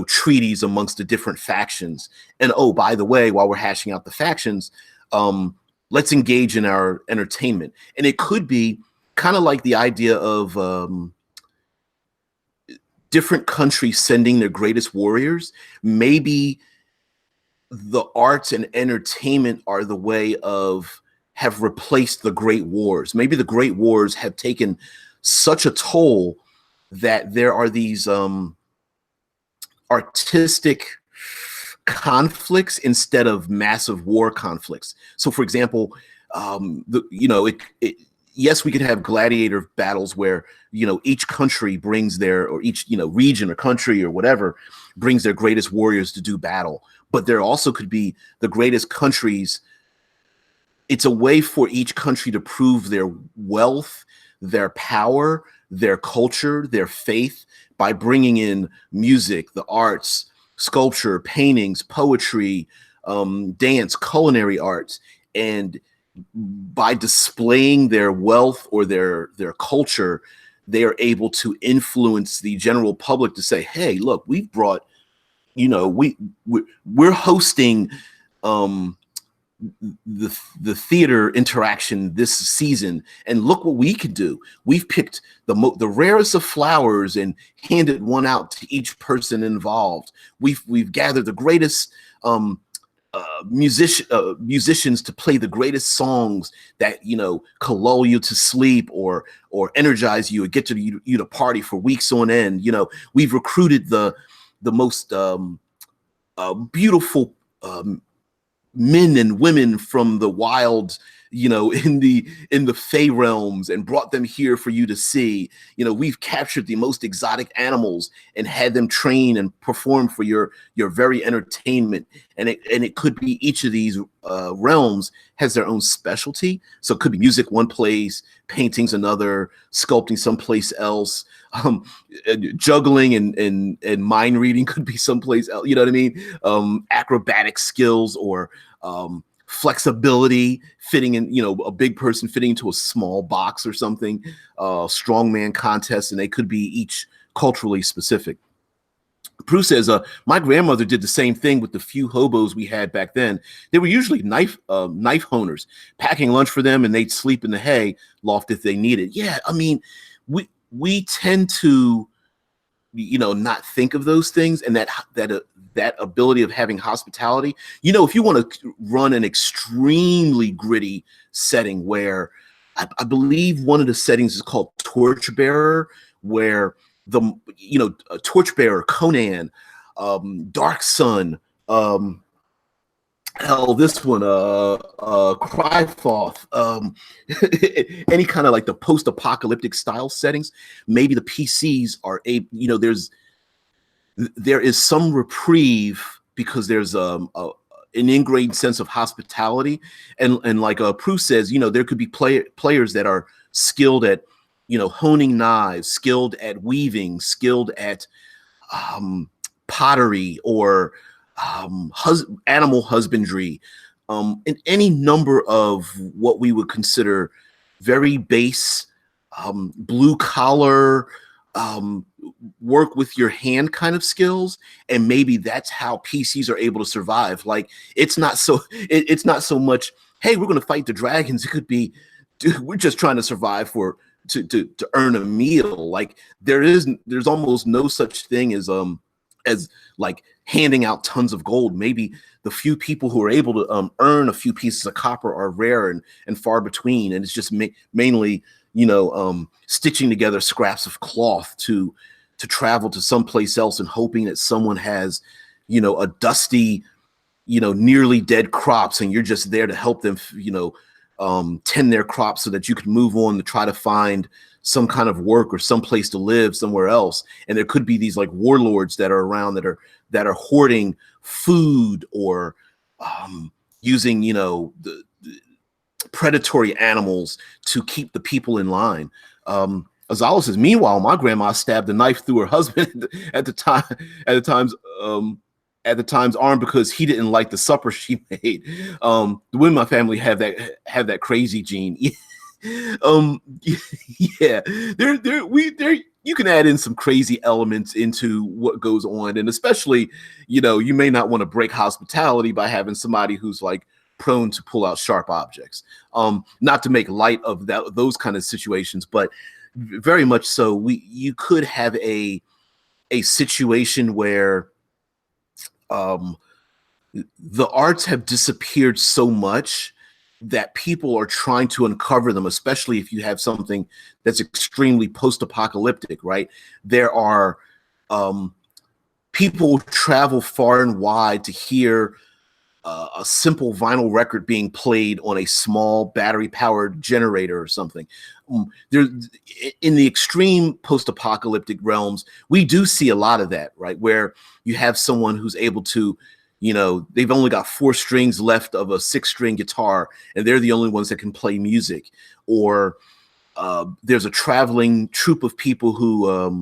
treaties amongst the different factions. And oh, by the way, while we're hashing out the factions, let's engage in our entertainment. And it could be kind of like the idea of different countries sending their greatest warriors. Maybe the arts and entertainment are the way have replaced the great wars. Maybe the great wars have taken such a toll that there are these artistic conflicts instead of massive war conflicts. So for example, yes, we could have gladiator battles where, each country brings or each, region or country or whatever brings their greatest warriors to do battle. But there also could be the greatest countries. It's a way for each country to prove their wealth, their power, their culture, their faith by bringing in music, the arts, sculpture, paintings, poetry, dance, culinary arts, and by displaying their wealth or their culture, they are able to influence the general public to say, hey, look, we've brought, we're hosting the theater interaction this season, and look what we could do. We've picked the rarest of flowers and handed one out to each person involved. We've gathered the greatest musicians to play the greatest songs that can lull you to sleep or energize you or get you to party for weeks on end. We've recruited the most beautiful men and women from the wild, in the Fey realms and brought them here for you to see. We've captured the most exotic animals and had them train and perform for your very entertainment. And it could be each of these realms has their own specialty. So it could be music one place, paintings another, sculpting someplace else, juggling and mind reading could be someplace else. You know what I mean? Acrobatic skills or flexibility, fitting in, a big person fitting into a small box or something, strongman contests, and they could be each culturally specific. Prue says, my grandmother did the same thing with the few hobos we had back then. They were usually knife honers, packing lunch for them, and they'd sleep in the hay loft if they needed. Yeah, I mean, we tend to, not think of those things, and that ability of having hospitality. If you want to run an extremely gritty setting, where I believe one of the settings is called Torchbearer, where Torchbearer, Conan, Dark Sun, hell, this one, Cryfoth, any kind of like the post-apocalyptic style settings. Maybe the PCs are there is some reprieve because there's an ingrained sense of hospitality, and like Prue says, there could be players that are skilled at honing knives, skilled at weaving, skilled at pottery, or animal husbandry, and any number of what we would consider very base, blue collar, work with your hand kind of skills. And maybe that's how PCs are able to survive. Like, it's not so much, hey, we're going to fight the dragons. It could be, dude, we're just trying to survive to earn a meal. Like, there's almost no such thing as like handing out tons of gold. Maybe the few people who are able to earn a few pieces of copper are rare and far between, and it's just mainly stitching together scraps of cloth to travel to someplace else and hoping that someone has a dusty, nearly dead crops, and you're just there to help them tend their crops so that you can move on to try to find some kind of work or some place to live somewhere else. And there could be these like warlords that are around that are hoarding food, or using the predatory animals to keep the people in line. Azala says, meanwhile, my grandma stabbed a knife through her husband at the time's arm because he didn't like the supper she made. The women in my family have that crazy gene. Yeah, you can add in some crazy elements into what goes on, and especially, you may not want to break hospitality by having somebody who's like prone to pull out sharp objects. Not to make light of those kind of situations, but very much so, you could have a situation where the arts have disappeared so much that people are trying to uncover them, especially if you have something that's extremely post-apocalyptic, right? There are people travel far and wide to hear a simple vinyl record being played on a small battery-powered generator or something. There, in the extreme post-apocalyptic realms, we do see a lot of that, right? Where you have someone who's able to, they've only got 4 strings left of a 6-string guitar, and they're the only ones that can play music. Or there's a traveling troupe of people who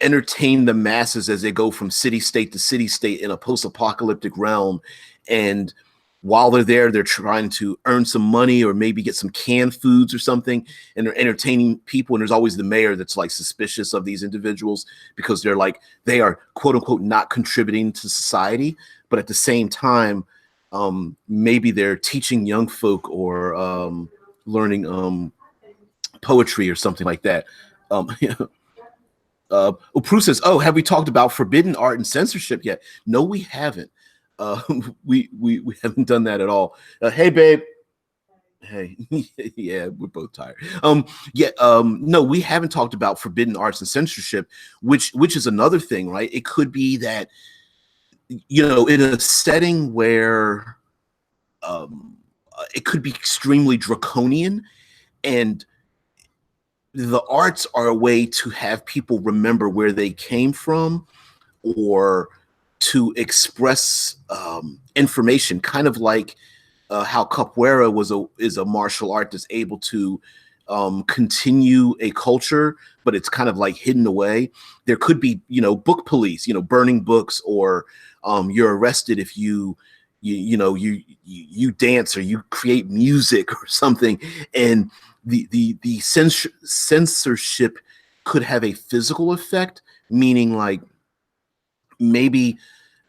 entertain the masses as they go from city state to city state in a post-apocalyptic realm. And while they're there, they're trying to earn some money or maybe get some canned foods or something, and they're entertaining people. And there's always the mayor that's like suspicious of these individuals because they are quote unquote not contributing to society, but at the same time, maybe they're teaching young folk or learning poetry or something like that. Prue says, "Oh, have we talked about forbidden art and censorship yet?" No, we haven't. We haven't done that at all. Hey, babe. Hey, yeah, we're both tired. No, we haven't talked about forbidden arts and censorship, which is another thing, right? It could be that in a setting where it could be extremely draconian, and the arts are a way to have people remember where they came from, or to express information, kind of like how capoeira is a martial art that's able to continue a culture, but it's kind of like hidden away. There could be, book police, burning books, or you're arrested if you dance or you create music or something, and the censorship could have a physical effect, meaning like maybe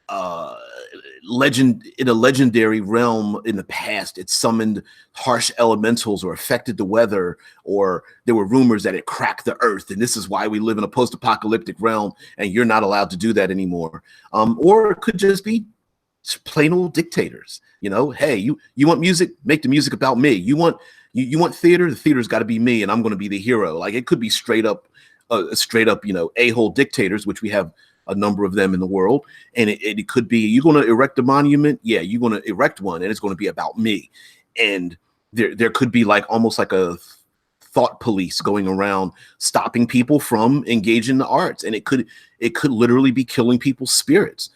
in a legendary realm in the past, it summoned harsh elementals or affected the weather, or there were rumors that it cracked the earth, and this is why we live in a post-apocalyptic realm and you're not allowed to do that anymore. Or it could just be plain old dictators. Hey, you want music, make the music about me. You want theater, the theater's got to be me, and I'm going to be the hero. Like, it could be straight up a-hole dictators, which we have a number of them in the world. And it could be, you're going to erect a monument. Yeah, you're going to erect one, and it's going to be about me. And there could be like almost like a thought police going around stopping people from engaging the arts, and it could literally be killing people's spirits.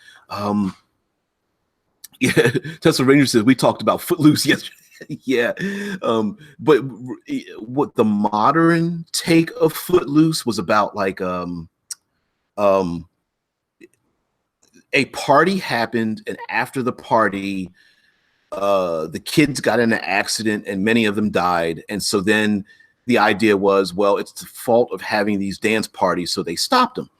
Yeah, Tesla Ranger says we talked about Footloose yesterday. Yeah, but what the modern take of Footloose was about, like a party happened, and after the party, the kids got in an accident, and many of them died. And so then the idea was, well, it's the fault of having these dance parties, so they stopped them.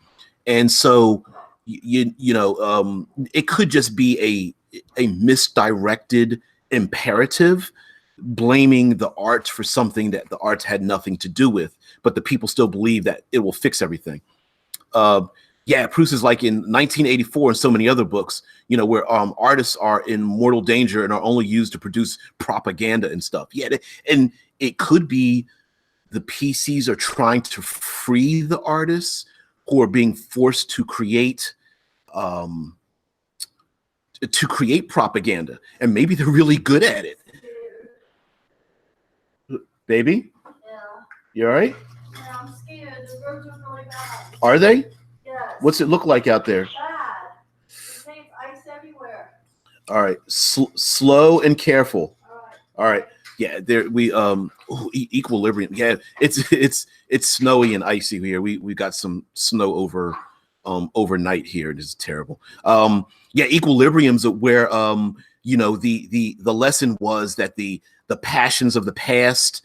And so it could just be a misdirected imperative, blaming the arts for something that the arts had nothing to do with, but the people still believe that it will fix everything. Yeah, Proust is like in 1984 and so many other books, where artists are in mortal danger and are only used to produce propaganda and stuff. Yeah, and it could be the PCs are trying to free the artists who are being forced to create propaganda, and maybe they're really good at it. Baby? Yeah. You all right? Yeah, I'm scared. The roads are really bad. Are they? Yes. What's it look like out there? Bad. There's ice everywhere. All right. Slow and careful. All right. All right. Yeah, there we equilibrium. Yeah, it's snowy and icy here. We got some snow overnight here. This is terrible. Yeah, equilibrium's where the lesson was that the passions of the past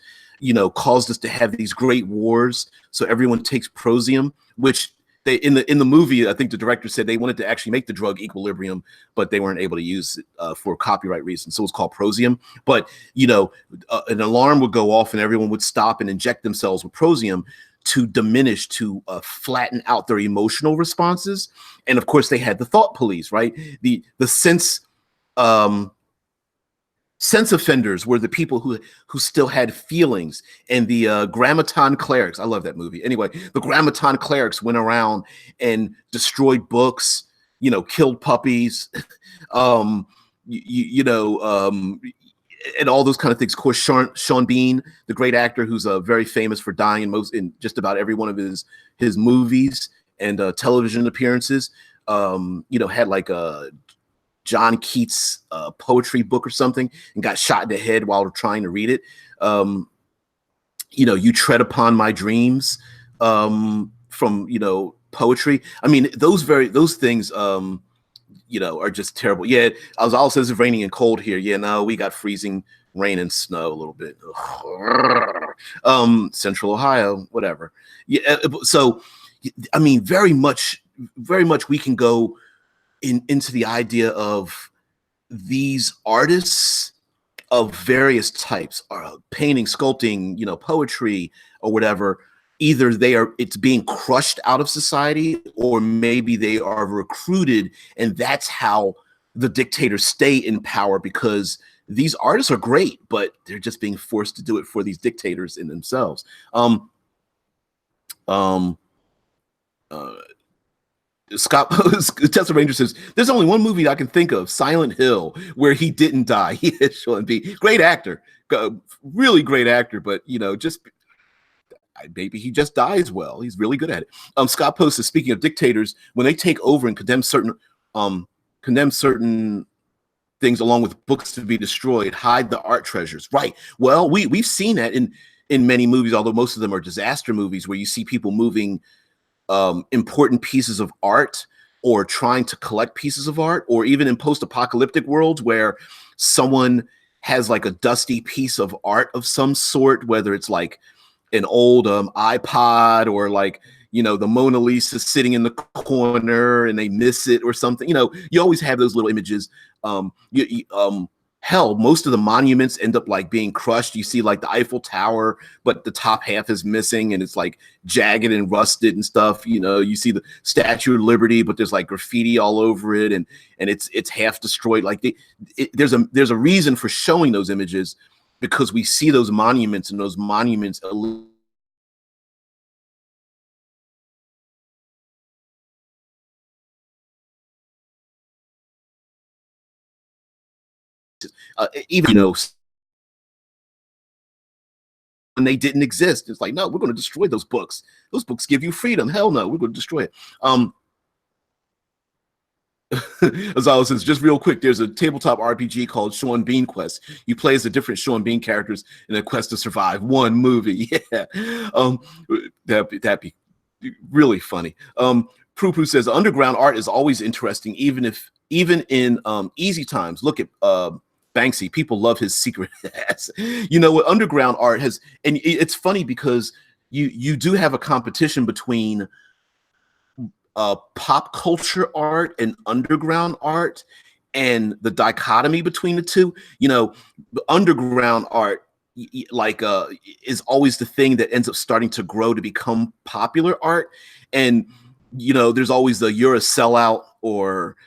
caused us to have these great wars. So everyone takes prosium, which they in the movie, I think the director said they wanted to actually make the drug equilibrium, but they weren't able to use it for copyright reasons. So it's called prosium. But an alarm would go off and everyone would stop and inject themselves with prosium to diminish, to flatten out their emotional responses. And of course, they had the thought police, right? The sense offenders were the people who still had feelings, and the grammaton clerics. I love that movie. Anyway, the grammaton clerics went around and destroyed books, killed puppies, and all those kind of things. Of course, Sean Bean, the great actor, who's very famous for dying in just about every one of his movies and television appearances, had like a John Keats poetry book or something, and got shot in the head while trying to read it. You tread upon my dreams, from poetry. I mean, those things are just terrible. Yeah, as Al says, it's raining and cold here. Yeah, no, we got freezing rain and snow a little bit. Central Ohio, whatever. Yeah, so I mean, very much we can go into the idea of these artists of various types, painting, sculpting, poetry or whatever. Either it's being crushed out of society, or maybe they are recruited, and that's how the dictators stay in power, because these artists are great, but they're just being forced to do it for these dictators in themselves. Scott Tesla Ranger says there's only one movie I can think of, Silent Hill, where he didn't die. Yeah, Sean B, great actor, really great actor, but just maybe he just dies well. He's really good at it. Scott Post is, speaking of dictators, when they take over and condemn certain things along with books to be destroyed, hide the art treasures. Right. Well, we've seen that in many movies, although most of them are disaster movies, where you see people moving important pieces of art, or trying to collect pieces of art, or even in post-apocalyptic worlds where someone has like a dusty piece of art of some sort, whether it's like an old iPod, or like, you know, the Mona Lisa sitting in the corner and they miss it or something. You know, you always have those little images. Hell, most of the monuments end up like being crushed. You see like the Eiffel Tower, but the top half is missing and it's like jagged and rusted and stuff. You know, you see the Statue of Liberty, but there's like graffiti all over it, and it's half destroyed. Like there's a reason for showing those images, because we see those monuments, and those monuments even, you know, when they didn't exist. It's like, no, we're going to destroy those books. Those books give you freedom. Hell no, we're going to destroy it. As I says, just real quick, there's a tabletop RPG called Sean Bean Quest. You play as the different Sean Bean characters in a quest to survive one movie. Yeah, that'd be really funny. Prue Prue says underground art is always interesting, even in easy times. Look at Banksy. People love his secret ass. You know what underground art has, and it's funny because you do have a competition between pop culture art and underground art, and the dichotomy between the two. You know, the underground art like is always the thing that ends up starting to grow to become popular art. And you know, there's always the you're a sellout, or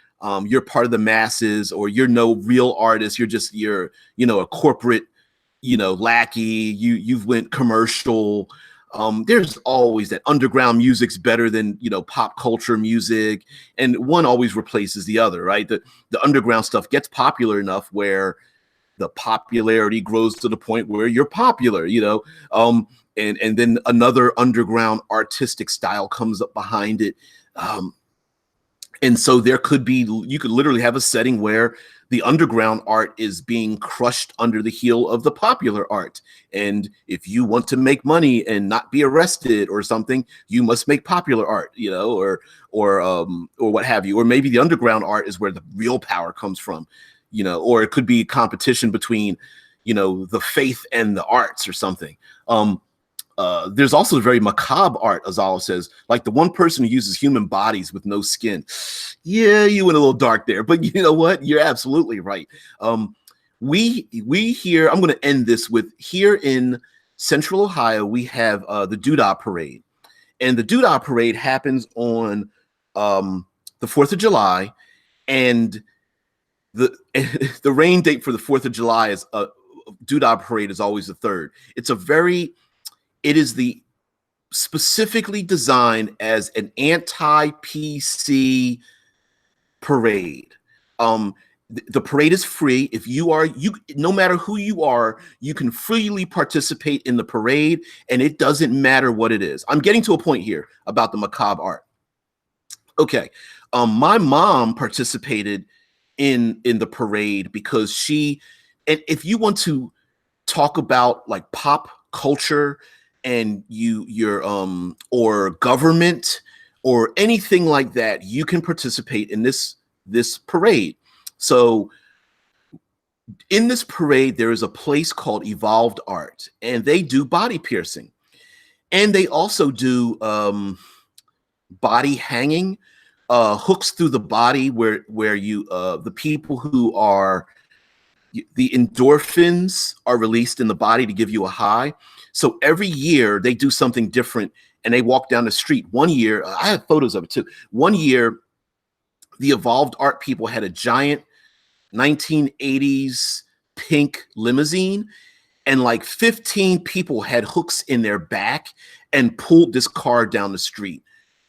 you're part of the masses, or you're no real artist, you're you know, a corporate, you know, lackey, you've went commercial. There's always that underground music's better than, you know, pop culture music, and one always replaces the other, right? The underground stuff gets popular enough where the popularity grows to the point where you're popular, you know, and then another underground artistic style comes up behind it. And so there could be, you could literally have a setting where the underground art is being crushed under the heel of the popular art. And if you want to make money and not be arrested or something, you must make popular art, you know, or what have you. Or maybe the underground art is where the real power comes from, you know, or it could be competition between, you know, the faith and the arts or something. There's also very macabre art, Azala says, like the one person who uses human bodies with no skin. Yeah, you went a little dark there, but you know what? You're absolutely right. We here, I'm going to end this with, here in Central Ohio, we have the Doodah Parade. And the Doodah Parade happens on the 4th of July. And the rain date for the 4th of July is Doodah Parade is always the 3rd. It is the specifically designed as an anti-PC parade. The parade is free. If no matter who you are, you can freely participate in the parade, and it doesn't matter what it is. I'm getting to a point here about the macabre art. Okay, my mom participated in the parade because and if you want to talk about like pop culture and your or government or anything like that, you can participate in this parade. So in this parade, there is a place called Evolved Art, and they do body piercing, and they also do body hanging, hooks through the body where you the people who are, the endorphins are released in the body to give you a high. So every year they do something different, and they walk down the street. One year, I have photos of it too. One year, the Evolved Art people had a giant 1980s pink limousine, and like 15 people had hooks in their back and pulled this car down the street.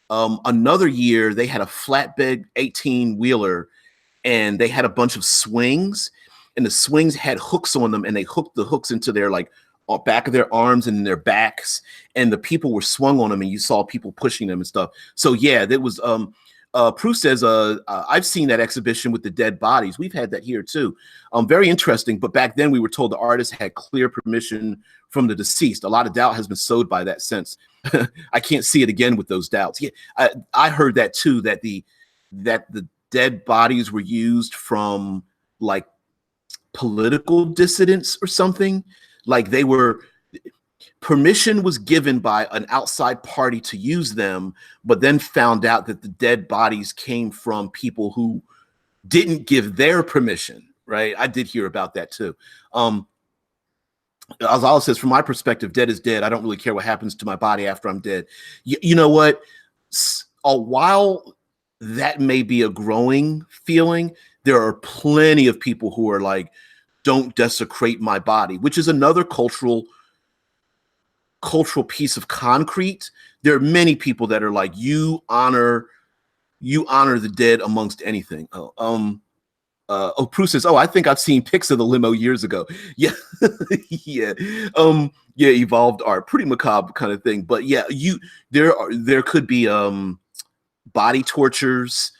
Another year, they had a flatbed 18-wheeler, and they had a bunch of swings, and the swings had hooks on them, and they hooked the hooks into their like back of their arms and their backs, and the people were swung on them, and you saw people pushing them and stuff. So yeah, that was Prue says I've seen that exhibition with the dead bodies. We've had that here too. Very interesting. But back then we were told the artist had clear permission from the deceased. A lot of doubt has been sowed by that since. I can't see it again with those doubts. Yeah, I heard that too, that the dead bodies were used from like political dissidents or something. Like they were, permission was given by an outside party to use them, but then found out that the dead bodies came from people who didn't give their permission, right? I did hear about that too. As Allah says, from my perspective, dead is dead. I don't really care what happens to my body after I'm dead. You know what? While that may be a growing feeling, there are plenty of people who are like, don't desecrate my body, which is another cultural piece of concrete. There are many people that are like, you honor the dead amongst anything. Prue says, "Oh, I think I've seen pics of the limo years ago." Yeah, yeah, yeah. Evolved art, pretty macabre kind of thing. But yeah, there could be body tortures.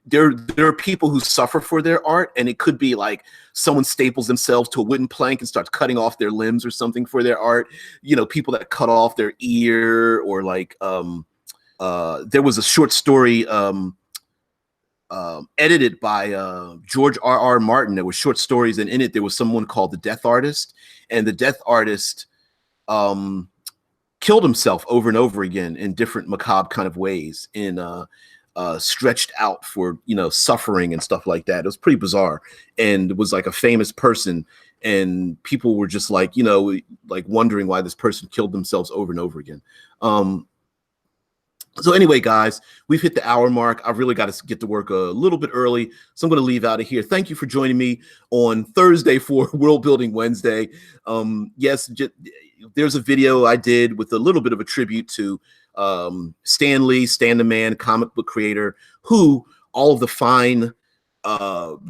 There are people who suffer for their art, and it could be like someone staples themselves to a wooden plank and starts cutting off their limbs or something for their art. You know, people that cut off their ear, or like there was a short story. Edited by George R.R. Martin. There were short stories, and in it there was someone called the Death Artist, and the Death Artist killed himself over and over again in different macabre kind of ways, in stretched out for, you know, suffering and stuff like that. It was pretty bizarre, and it was like a famous person, and people were just like, you know, like wondering why this person killed themselves over and over again. So anyway, guys, we've hit the hour mark. I've really got to get to work a little bit early, so I'm going to leave out of here. Thank you for joining me on Thursday for World Building Wednesday. Yes, there's a video I did with a little bit of a tribute to Stan Lee, Stan the Man, comic book creator, who all of the fine,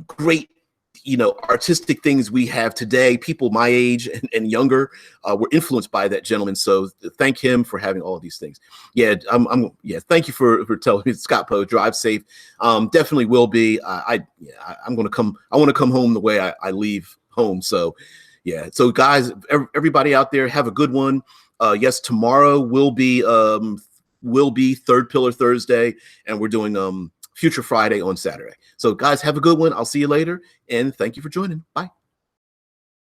great, you know, artistic things we have today, people my age and younger, were influenced by that gentleman. So thank him for having all of these things. Yeah, yeah. Thank you for telling me, Scott Poe. Drive safe. Definitely will be. I'm gonna come. I want to come home the way I leave home. So yeah. So guys, everybody out there, have a good one. Yes, tomorrow will be Third Pillar Thursday, and we're doing Future Friday on Saturday. So guys, have a good one. I'll see you later, and thank you for joining. Bye.